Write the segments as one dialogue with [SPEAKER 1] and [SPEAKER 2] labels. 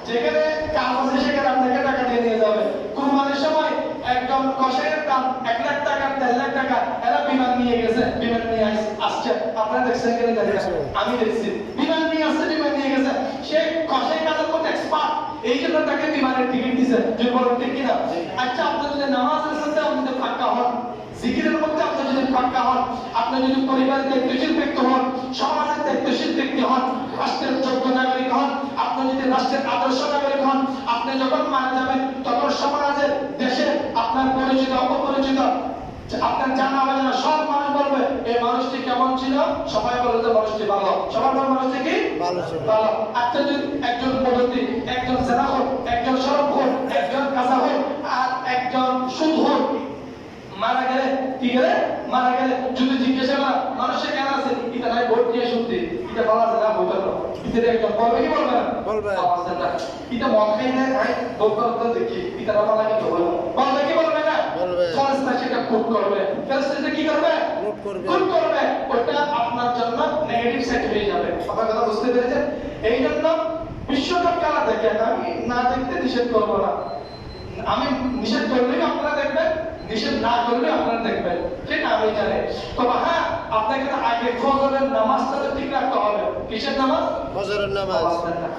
[SPEAKER 1] যেখানে কাজ আছে সেখানে আপনাকে টাকা দিয়ে নিয়ে যাবে। কুরবানির সময় একজন কসাইয়ের দাম 1 লাখ টাকা 1.5 লাখ টাকা, এরা বিমান নিয়ে গেছে, বিমান নিয়ে আসছে, আপনারা দেখছেন কিনা দেখেন, আমি দেখছি বিমান নিয়ে আসছে, বিমান নিয়ে গেছে, সে কসাই কাজের মধ্যে এক্সপার্ট, এই জন্য তাকে বিমানের টিকিট দিছে। যদি বলেন ঠিক কিনা? আচ্ছা, আপনি যদি নামাজের মধ্যে আপনি পাক্কা হন, জিকিরের মধ্যে আপনি যদি পাক্কা হন, আপনি যদি পরিবারের দায়িত্বশীল ব্যক্তি হন, সমাজের দায়িত্বশীল ব্যক্তি হন, রাষ্ট্রের যোগ্য নাগরিক হন, আপনি যদি রাষ্ট্রের আদর্শ নাগরিক হন, আপনি যখন মারা যাবেন তখন সমাজের, দেশের আপনার পরিচিত অপরিচিত আপনার জানা অজানা সব মানুষ বলবে এই মানুষটি কেমন ছিল, সবাই বলবে যে মানুষটি ভালো, সবাই বলবে মানুষটি কি ভালো ছিল, ভালো। আচ্ছা, যদি একজন মুরব্বী, একজন জেনাখোর, একজন সড়কখোর, একজন গাঁজাখোর আর একজন সুদখোর মারা গেলে, কি গেলে মারা গেলে যদি জিজ্ঞাসা করা মানুষের কেন আছে, এটা নাই ভোট দিয়ে শুনতে, এটা বলা যায় না, ভোটার না, এটা একজন বলবে কি বলবে না, বলবে এটা মদ খাই না, খাই ভোট করতে দেখি, এটা না বলা কি বলবে, বলবে কি বলবে না, বলবে ফরেস্টটা সেটা কোট করবে, ফরেস্টটা কি করবে, কোট করবে, ওটা আপনার জন্য নেগেটিভ সাইড হয়ে যাবে। আপনার কথা বুঝতে পেরেছেন? এই জন্য বিশ্বকাপ খেলা দেখেন, আমি না দেখতে নিষেধ করবো না, আমি নিষেধ করলেই আপনারা দেখবেন, নিষেধ না করলে আপনারা দেখবেন, ঠিক আমি জানি। তবে হ্যাঁ, আপনাকে আগে ফজরের নামাজটা তো ঠিক রাখতে হবে। কিসের নামাজ? ফজরের নামাজ।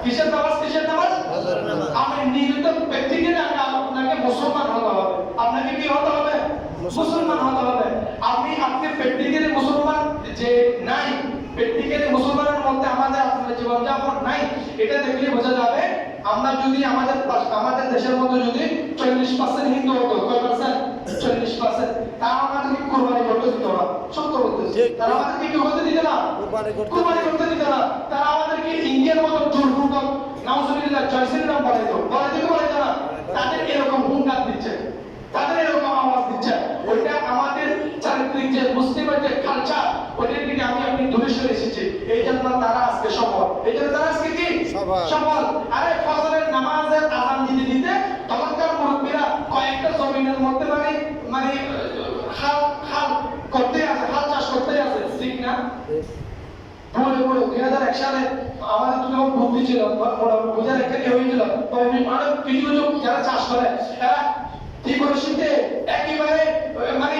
[SPEAKER 1] কিসের নামাজ? কিসের নামাজ? ফজরের নামাজ। আমি নিয়মিত ব্যক্তিকে আপনাকে মুসলমান হতে হবে। আপনাকে কি হতে হবে? মুসলমান হতে হবে। আপনি ব্যক্তিকে মুসলমান যে নাই, ব্যক্তিকে মুসলমানের মধ্যে আমাদের আপনার জীবনযাপন নাই, এটা দেখলে বোঝা যাবে। আমরা যদি আমাদের দেশের মধ্যে যদি 40% হিন্দু হতো, কয় পার্সেন্ট? 40%, তারা আমাদেরকে কুরবানি করতে দিত না, সত্য বলতেছি, তারা আমাদেরকে কি করতে দিত না, কুরবানি করতে দিত না, তারা আমাদেরকে ইন্ডিয়ার মতো জোরপূর্বক নাউজুবিল্লাহ জয়সির নাম বলাইতো, বলাইতো না, তাদের এরকম হুঙ্কার দিচ্ছে, তাদের এরকম আওয়াজ দিচ্ছে, ওইটা আমাদের চারিত্রিক যে মুসলিমের যে কালচার, ওইটার দিকে আপনি দূরে সরে এসেছি, এই জন্য তারা আজকে সফল, এই জন্য তারা আজকে কি সফল। আরে ফজরের নামাজের আযান দিতে দিতে তখনকার মুরব্বীরা কয়েকটা জমিনের মধ্যে মানে হাল করতে আছে, হাল চাষ করতে আছে, ঠিক না? পুরো 2001 সালে আমাদের যখন বুদ্ধি ছিল, বোঝার একটা কি হয়েছিল, অনেক কিছু যারা চাষ করে, এরা শীতে একেবারে মানে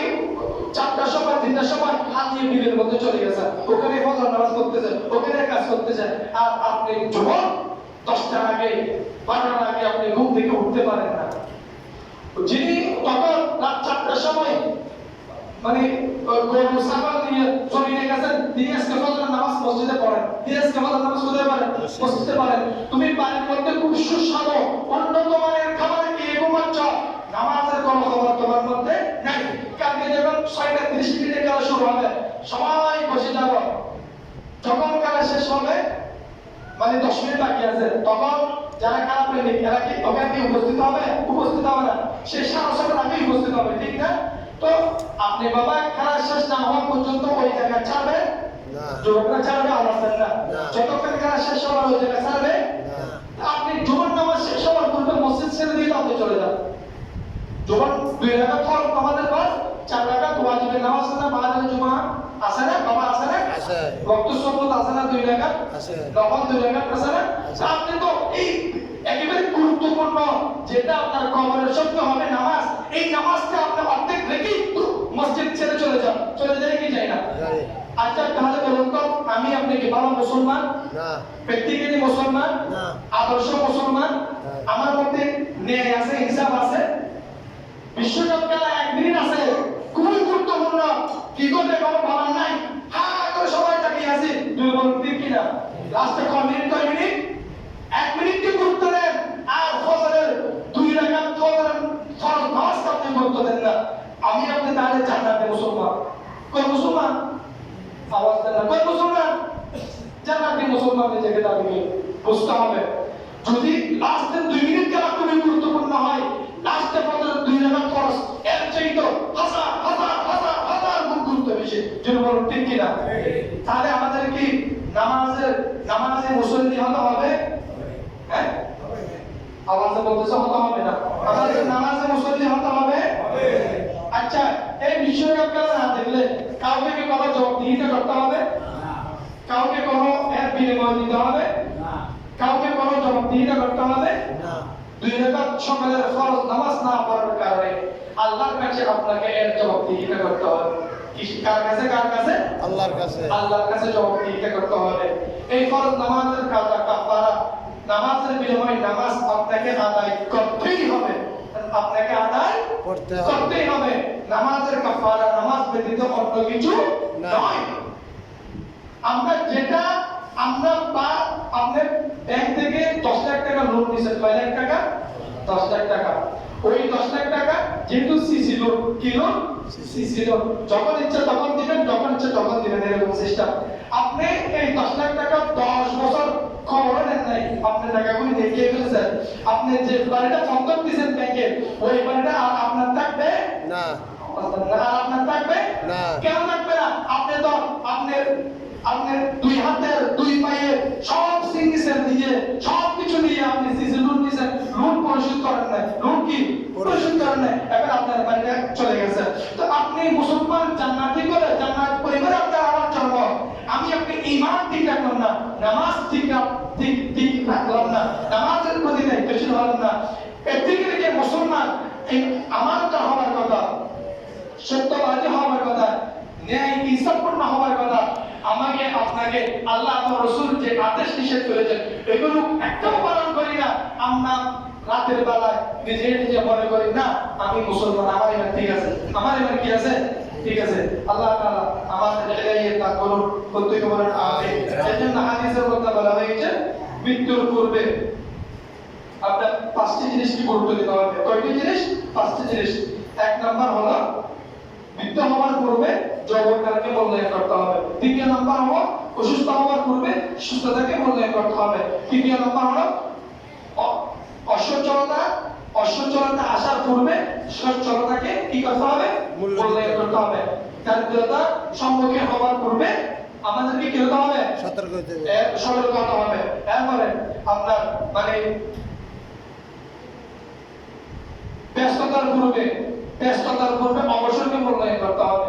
[SPEAKER 1] 4টার সময় 3টার সময় হাত নিয়ে বিলের মধ্যে চলে গেছে, ওখানে ফজর নামাজ করতেছে, ওখানে কাজ করতেছে, আর আপনি যখন 10টার আগে 12টার আগে আপনি ঘুম থেকে উঠতে পারেন না। যিনি তখন রাত 4টার সময় মানে গরু ছাগল নিয়ে জমিনে গেছেন, তিনি আজকে ফজরের নামাজ মসজিদে পড়েন, তিনি আজকে ফজরের নামাজ কোথায় পড়েন? মসজিদে পড়েন। তুমি বাড়ির মধ্যে খুব সুস্বাদু উন্নত মানের খাবার খেয়ে ঘুমাচ্ছ, নামাজের কোনো খবর তোমার মধ্যে নাই। কালকে যখন 6:30 মিনিটে খেলা শুরু হবে, সবাই বসে যাব, যখন খেলা শেষ হবে মানে 10 মিনিট বাকি আছে, তখন যারা খেলা প্রেমিক এরা কি ওখানে উপস্থিত হবে? উপস্থিত হবে না, সে 7:30 আগে উপস্থিত হবে, ঠিক না? তো আপনি বাবা খেলা শেষ না হওয়া পর্যন্ত ওই জায়গা ছাড়বেন না, যুবকরা ছাড়বে, আলাদা না, যতক্ষণ খেলা শেষ হওয়ার ওই জায়গা ছাড়বে না। আপনি জুমার নামাজ শেষ হওয়ার পূর্বে মসজিদ ছেড়ে দিয়ে আপনি চলে যান। জুমার 2 রাকাত ফরজ নামাজের পর 4 রাকাত ওয়াজিবের নামাজ আছে না, বাদের জুমা আছে না, বাবা আছে না, আছে, ওয়াক্ত সুন্নাত আছে না, 2 রাকাত আছে, নফল 2 রাকাত আছে না। আপনি তো এই একেবারে গুরুত্বপূর্ণ যেটা আপনার কবরের শব্দ হবে নামাজ, এই নামাজটা আপনি অর্ধেক রেখে মসজিদ ছেড়ে চলে যান, চলে যায় কি যায় না? আচ্ছা, তাহলে বলুন তো আমি আপনি কি ভালো মুসলমান না? ব্যক্তিগত মুসলমান না, আদর্শ মুসলমান, আমার মধ্যে ন্যায় আছে, ইনসাফ আছে, বিশ্বকাপ খেলা 1 মিনিট আছে, খুবই গুরুত্বপূর্ণ, কি করবে কোনো বলার নাই, হ্যাঁ করে সবাই তাকিয়ে আছে, দুই বলুন ঠিক কিনা? লাস্টে কয় মিনিট? 1 মিনিট কি গুরুত্ব দেন, আর ফজরের 2 রাকাত ফজরের ফরজ নামাজ আপনি গুরুত্ব দেন না। আমি আপনি তাহলে জান্নাতে মুসলমান, কোন মুসলমান? আওয়াজ দেন না, কোন মুসলমান? জান্নাতে মুসলমান নিজেকে দাবি বুঝতে হবে। যদি লাস্টের 2 মিনিট খেলা খুবই গুরুত্বপূর্ণ হয়, লাস্টে ফজরের 2 রাকাত ফরজ এর চাইতে হাজার গুণ গুরুত্ব বেশি, যদি বলুন ঠিক কিনা? তাহলে আমাদের কি নামাজে মুসল্লি হতে হবে? হ্যাঁ, আওয়াজে বলতেছে হতে হবে না, আমাদের নামাজে মুসল্লি হতে হবে। আচ্ছা, এই বিশ্বকাপ খেলা না দেখলে কাউকে কি কোনো জবাবদিহিতা করতে হবে? কাউকে কোনো এর বিনিময় দিতে হবে? কাউকে কোনো জবাবদিহিতা করতে হবে
[SPEAKER 2] না।
[SPEAKER 1] 2 রাকাত সকালের ফরজ নামাজ না পড়ার কারণে আল্লাহর কাছে আপনাকে এর জবাবদিহিতা করতে হবে। কার কাছে? কার কাছে?
[SPEAKER 2] আল্লাহর কাছে।
[SPEAKER 1] আল্লাহর কাছে জবাবদিহিতা করতে হবে। এই ফরজ নামাজের কাজা কাফারা, নামাজের বিনিময়ে নামাজ আপনাকে আদায় করতেই হবে, আপনাকে আদায় করতেই হবে। নামাজের কাফারা নামাজ ব্যতীত অন্য কিছু নয়। আমরা যেটা আমরা আপনার ব্যাংক থেকে 10 লাখ টাকা লোন নিছেন, কয় লাখ টাকা? 10 লাখ টাকা। ওই 10 লাখ টাকা যেহেতু সিসি লোন, কি লোন? CC loan. যখন ইচ্ছা তখন দিবেন, যখন ইচ্ছা তখন দিবেন, এরকম সিস্টেম। আপনি এই 10 লাখ টাকা 10 বছর খবর নেন নাই, আপনি টাকাগুলি দেখিয়ে ফেলছেন। আপনি যে বাড়িটা বন্ধক দিয়েছেন ব্যাংকে, ওই বাড়িটা আর আপনার থাকবে
[SPEAKER 2] না।
[SPEAKER 1] আর আপনার থাকবে
[SPEAKER 2] না।
[SPEAKER 1] কেন থাকবে না? আপনি তো আপনার 2 হাতের 2 পায়ের সব সিগনেচার দিয়ে সব কিছু দিয়ে আপনি সিসি লোন নিছেন, লোন পরিশোধ করেন নাই। লোন কি পরিশোধ করেন নাই? এবার আপনার বাড়িটা চলে গেছে। তো আপনি মুসলমান জান্নাতি করে জান্নাত পরিবারে আপনার আমার জন্ম, আমি আপনি ঈমান ঠিক রাখলাম না, নামাজ ঠিক রাখলাম না, নামাজের প্রতি দায়িত্বশীল হলাম না, এর থেকে মুসলমান আমানত হওয়ার কথা, সত্যবাদী হওয়ার কথা, ন্যায় ইনসাফপূর্ণ হওয়ার কথা। আমাকে আপনাকে আল্লাহ এবং রাসূল যে আদেশ নিষেধ করেছেন এগুলো একটাও পালন করি না। আমরা রাতের বেলায় নিজে নিজে মনে করি না আমি মুসলমান, আমার ইমান ঠিক আছে, আমার ইমান কি আছে? ঠিক আছে। আল্লাহ তাআলা আমাদের হেদায়েত দান করুন, প্রত্যেকে বলেন আমিন। এজন্য হাদিসের মধ্যে বলা হয়েছে মৃত্যুর পূর্বে আপনার 5টি জিনিসকে গুরুত্ব দিতে হবে। কয়টি জিনিস? 5টি জিনিস। 1 নাম্বার হলো মৃত্যু হওয়ার পূর্বে যৌবনকালকে মূল্যায়ন করতে হবে। 2 নাম্বার হলো অসুস্থ হওয়ার পূর্বে সুস্থতাকে মূল্যায়ন করতে হবে। 3 নাম্বার হলো অসচ্ছলতা আসার পূর্বে সচ্ছলতাকে কি করতে হবে? মূল্যায়ন করতে হবে। দারিদ্রতা সম্মুখীন হওয়ার পূর্বে আমাদেরকে কি হতে হবে? সতর্ক হতে হবে। এরপরে আপনার মানে ব্যস্ততার পূর্বে অবসরকে মূল্যায়ন করতে হবে।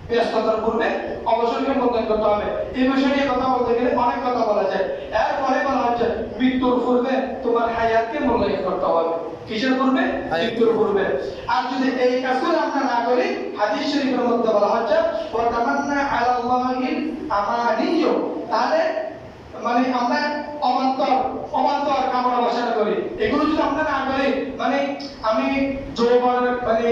[SPEAKER 1] ব্যস্ততার পূর্বে অবসরকে মূল্যায়ন করতে হবে। এই বিষয় নিয়ে কথা বলতে গেলে অনেক কথা বলা যায়। এরপরে বলা হচ্ছে মৃত্যুর পূর্বে তোমার হায়াতকে মূল্যায়ন করতে হবে। কিসের পূর্বে? মৃত্যুর পূর্বে। আর যদি এই কাজগুলো আমরা না করি, হাদিস শরীফের মধ্যে বলা হচ্ছে ওয়া তামান্না আলাল্লাহিল আমানিয়্য, তাহলে মানে আমরা অবান্তর কামনা বাসনা করি। এগুলো যদি আমরা না করি, মানে আমি যৌবন মানে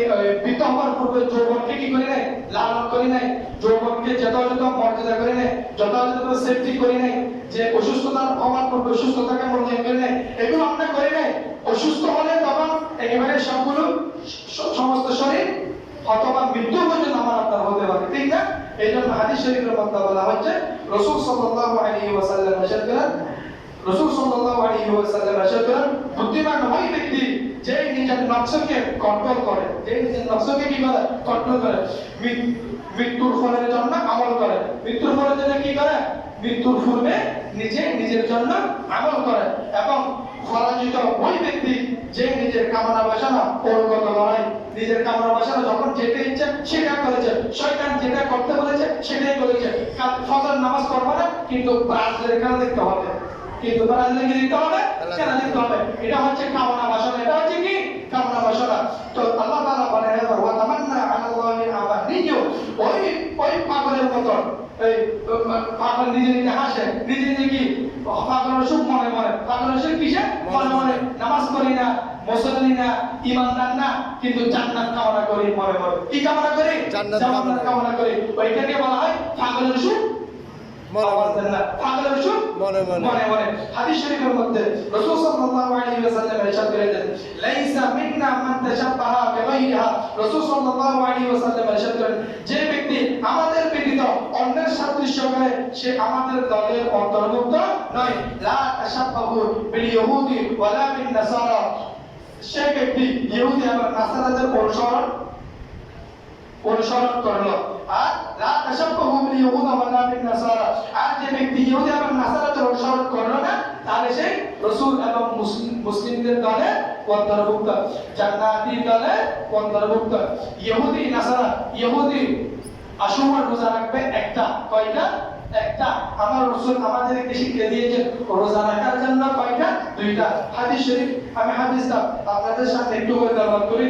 [SPEAKER 1] বৃদ্ধ হওয়ার পূর্বে যৌবনকে কি করি নাই? লালন করি নাই, যৌবনকে যথাযথ মর্যাদা করি নাই, যথাযথ সেফটি করি নাই, যে অসুস্থতা হওয়ার পূর্বে অসুস্থতাকে মূল্যায়ন করি নাই, এগুলো আমরা করি নাই। অসুস্থ হলে তখন একেবারে সবগুলো সমস্ত শরীর অথবা মৃত্যু পর্যন্ত আমার আপনার হতে পারে, ঠিক না? এই জন্য হাদিস শরীফের মধ্যে বলা হচ্ছে রাসূল সাল্লাল্লাহু আলাইহি ওয়াসাল্লাম ইরশাদ করেন, বুদ্ধিমান ওই ব্যক্তি যে নিজের নফসকে কন্ট্রোল করে, যে নিজের নফসকে কি করে? কন্ট্রোল করে। মৃত্যুর ফলের জন্য আমল করে। মৃত্যুর ফলের জন্য কি করে? মৃত্যুর পূর্বে নিজের জন্য আমল করে। এবং পরাজিত ওই ব্যক্তি যে নিজের কামনা বাসনা পরগত লড়াই, নিজের কামনা বাসনা যখন যেতে ইচ্ছে সেটা করেছে, শয়তান যেটা করতে বলেছে সেটাই করেছে। ফজর নামাজ পড়বে না, কিন্তু ব্রাজিলের খেলা দেখতে হবে, কিন্তু ব্রাজিলকে দিতে হবে, খেলা দিতে হবে। এটা হচ্ছে কামনা বাসনা, এটা হচ্ছে কি? কামনা বাসনা। তো আল্লাহ তাআলা বলেন ওয়া তামান্না আলাল্লাহিল আমানিয়্য, ওই পাগলের মত, এই পাগল নিজে নিজে হাসে, নিজে নিজে কি পাগলের সুখ মনে মনে, পাগলের সুখ কিসে? মনে মনে। নামাজ পড়ি না, মুসল্লি না, ঈমানদার না, কিন্তু জান্নাত কামনা করি মনে মনে। কি কামনা করি? জান্নাত কামনা করি। ওইটাকে বলা হয় পাগলের সুখ পাগলের সুখ মনে মনে। হাদিস শরীফের মধ্যে রাসূল সাল্লাল্লাহু আলাইহি ওয়াসাল্লাম ইরশাদ করেছেন লাইসা মিন্না মান তাশাব্বাহা বিগাইরিহা। রাসূল সাল্লাল্লাহু আলাইহি ওয়াসাল্লাম ইরশাদ করেন, যে ব্যক্তি আমাদের ব্যতীত অন্যের সাদৃশ্য করে সে আমাদের দলের অন্তর্ভুক্ত নয়। লা তাশাব্বাহু বিল ইহুদি ওয়ালা বিন নাসারা, সে ব্যক্তি ইহুদি এবং নাসারাদের অনুসরণ করলো। আর লা তাশাব্বাহু বিল ইহুদি ওয়ালা বিন নাসারা, আর যে ব্যক্তি ইহুদি এবং নাসারাদের অনুসরণ করলো না, তাহলে সে রাসূল এবং মুসলিমদের দলে অন্তর্ভুক্ত, জান্নাতি দলে অন্তর্ভুক্ত। ইহুদি নাসারা, ইহুদি আশুরার রোজা রাখবে একটা, কয়টা? একটা। আমার রাসূল আমাদেরকে শিখিয়ে দিয়েছেন রোজা রাখার জন্য কয়টা? দুইটা। হাদিস শরীফ, আমি হাদিসটা আপনাদের সামনে একটু করে তেলাওয়াত করি।